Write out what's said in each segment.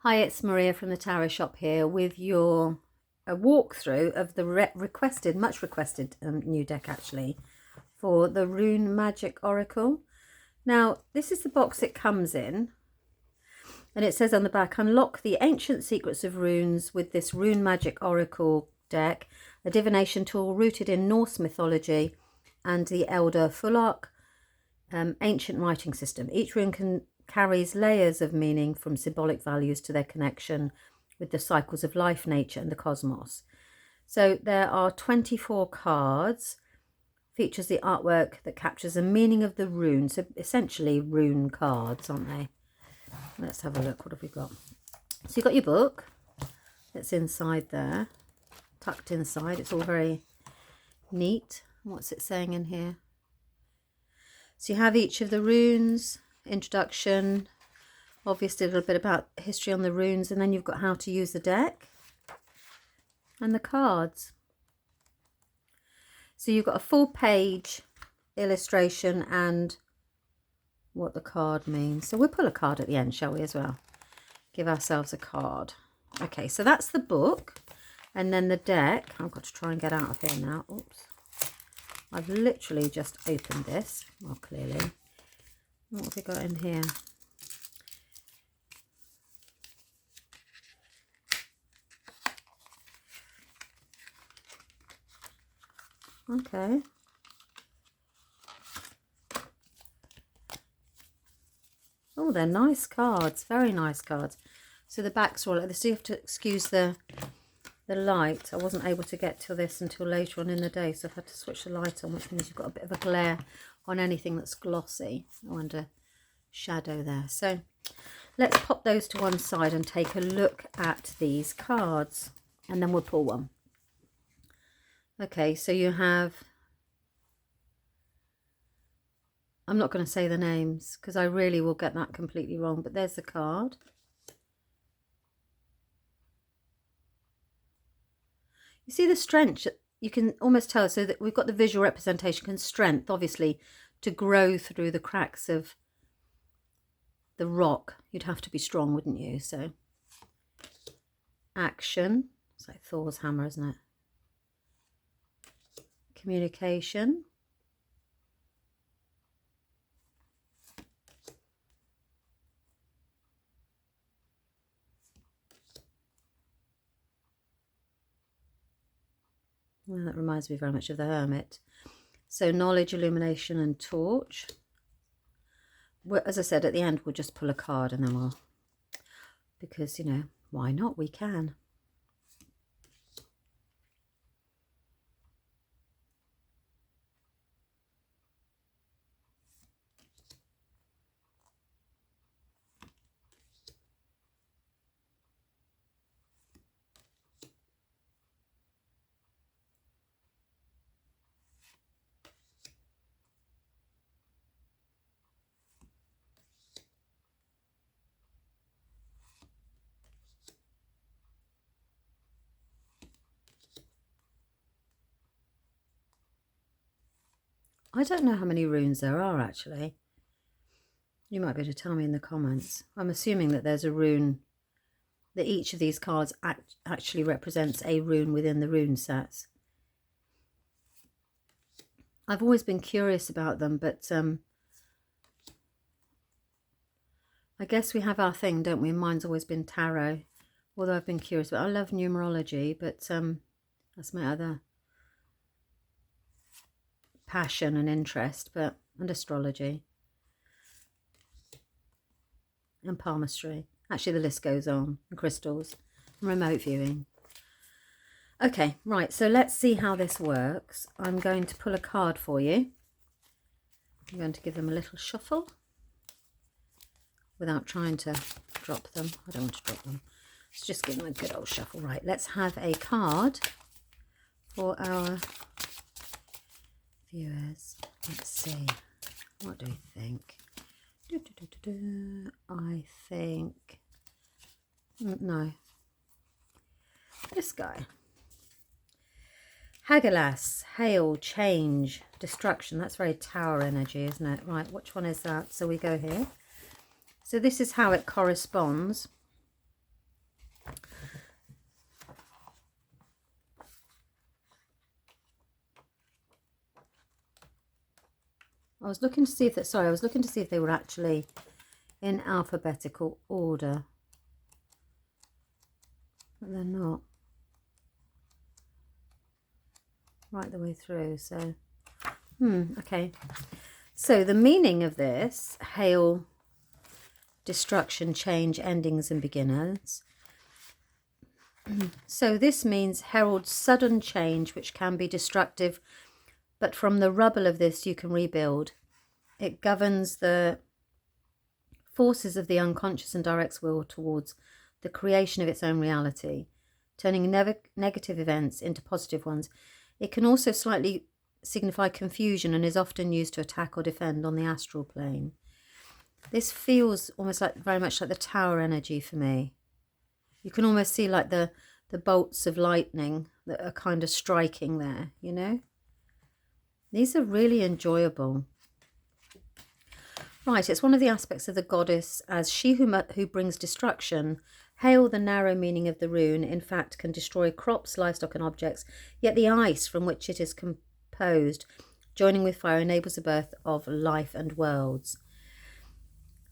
Hi, it's Maria from the Tarot Shop here with your walkthrough of the much requested new deck actually for the Rune Magic Oracle. Now, this is the box it comes in, and it says on the back, unlock the ancient secrets of runes with this Rune Magic Oracle deck, a divination tool rooted in Norse mythology and the Elder Futhark ancient writing system. Each rune carries layers of meaning from symbolic values to their connection with the cycles of life, nature, and the cosmos. So there are 24 cards. Features the artwork that captures the meaning of the rune. So essentially rune cards, aren't they? Let's have a look. What have we got? So you've got your book that's inside there, tucked inside. It's all very neat. What's it saying in here? So you have each of the runes, introduction, obviously a little bit about history on the runes, and then you've got how to use the deck and the cards. So you've got a full page illustration and what the card means. So we'll pull a card at the end, shall we, as well? Give ourselves a card. Okay, so that's the book. And then the deck. I've got to try and get out of here now. Oops. I've literally just opened this. Well, clearly. What have we got in here? Okay. Oh, they're nice cards. Very nice cards. So the backs are all like this. So you have to excuse the light. I wasn't able to get to this until later on in the day, so I've had to switch the light on, which means you've got a bit of a glare on anything that's glossy or under shadow there. So let's pop those to one side and take a look at these cards, and then we'll pull one. Okay, so you have, I'm not going to say the names because I really will get that completely wrong, but there's the card. You see the strength, you can almost tell, so that we've got the visual representation and strength, obviously, to grow through the cracks of the rock. You'd have to be strong, wouldn't you? So, action. It's like Thor's hammer, isn't it? Communication. Well, that reminds me very much of the Hermit. So knowledge, illumination, and torch. Well, as I said, at the end, we'll just pull a card and then we'll, because, you know, why not? We can. I don't know how many runes there are, actually. You might be able to tell me in the comments. I'm assuming that there's a rune, that each of these cards actually represents a rune within the rune sets. I've always been curious about them, but I guess we have our thing, don't we? Mine's always been tarot, although I've been curious. But I love numerology, but that's my other passion and interest, and astrology and palmistry. Actually, the list goes on. And crystals and remote viewing. Okay, right, so let's see how this works. I'm going to pull a card for you. I'm going to give them a little shuffle without trying to drop them. I don't want to drop them. Let's just give them a good old shuffle. Right, let's have a card for our viewers. Let's see. What do we think? I think... no. This guy. Hagelas, hail, change, destruction. That's very tower energy, isn't it? Right, which one is that? So we go here. So this is how it corresponds. I was looking to see if that, sorry, I was looking to see if they were actually in alphabetical order, but they're not right the way through. So, okay. So the meaning of this, hail, destruction, change, endings and beginners. So this means heralds sudden change, which can be destructive, but from the rubble of this you can rebuild. It governs the forces of the unconscious and directs will towards the creation of its own reality, turning negative events into positive ones. It can also slightly signify confusion and is often used to attack or defend on the astral plane. This feels almost like very much like the tower energy for me. You can almost see like the bolts of lightning that are kind of striking there, you know. These are really enjoyable. Right, it's one of the aspects of the goddess as she who brings destruction. Hail, the narrow meaning of the rune, in fact can destroy crops, livestock and objects, yet the ice from which it is composed, joining with fire, enables the birth of life and worlds.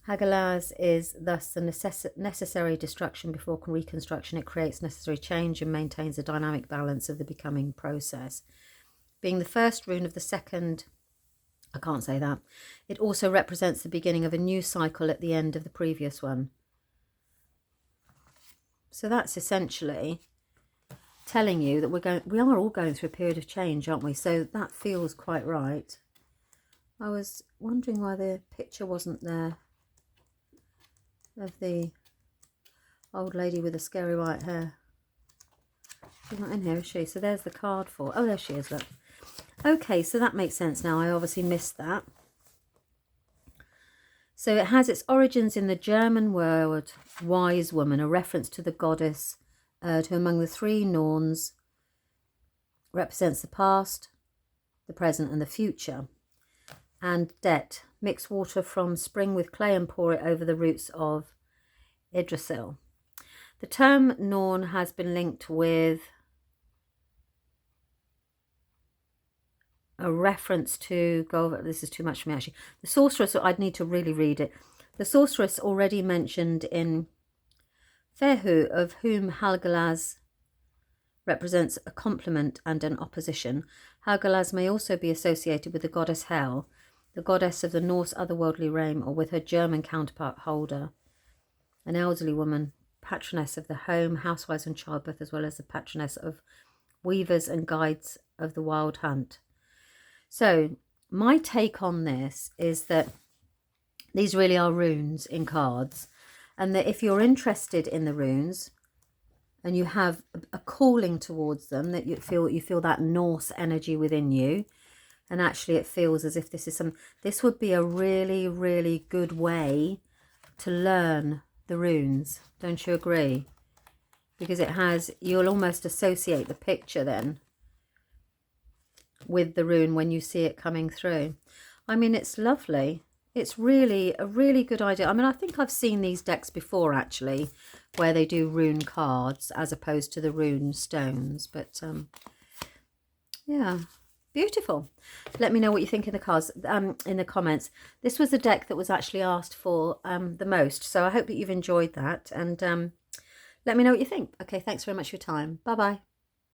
Hagalaz is thus the necessary destruction before reconstruction. It creates necessary change and maintains a dynamic balance of the becoming process. Being the first rune of the second, I can't say that, it also represents the beginning of a new cycle at the end of the previous one. So that's essentially telling you that we are all going through a period of change, aren't we? So that feels quite right. I was wondering why the picture wasn't there of the old lady with the scary white hair. She's not in here, is she? So there's the card for, oh, there she is, look. Okay, so that makes sense now. I obviously missed that. So it has its origins in the German word wise woman, a reference to the goddess who among the three Norns represents the past, the present and the future. And det, mix water from spring with clay and pour it over the roots of Yggdrasil. The term Norn has been linked with a reference to, this is too much for me actually, the sorceress, I'd need to really read it. The sorceress already mentioned in Fehu, of whom Helgalaz represents a complement and an opposition. Helgalaz may also be associated with the goddess Hel, the goddess of the Norse otherworldly realm, or with her German counterpart Holder, an elderly woman, patroness of the home, housewives and childbirth, as well as the patroness of weavers and guides of the wild hunt. So my take on this is that these really are runes in cards, and that if you're interested in the runes and you have a calling towards them, that you feel that Norse energy within you, and actually it feels as if this would be a really, really good way to learn the runes. Don't you agree? Because you'll almost associate the picture then with the rune when you see it coming through. I mean, it's lovely. It's really a really good idea. I mean, I think I've seen these decks before actually, where they do rune cards as opposed to the rune stones. But yeah, beautiful. Let me know what you think in the cards, in the comments. This was the deck that was actually asked for the most, so I hope that you've enjoyed that, and let me know what you think. Okay, thanks very much for your time. Bye bye.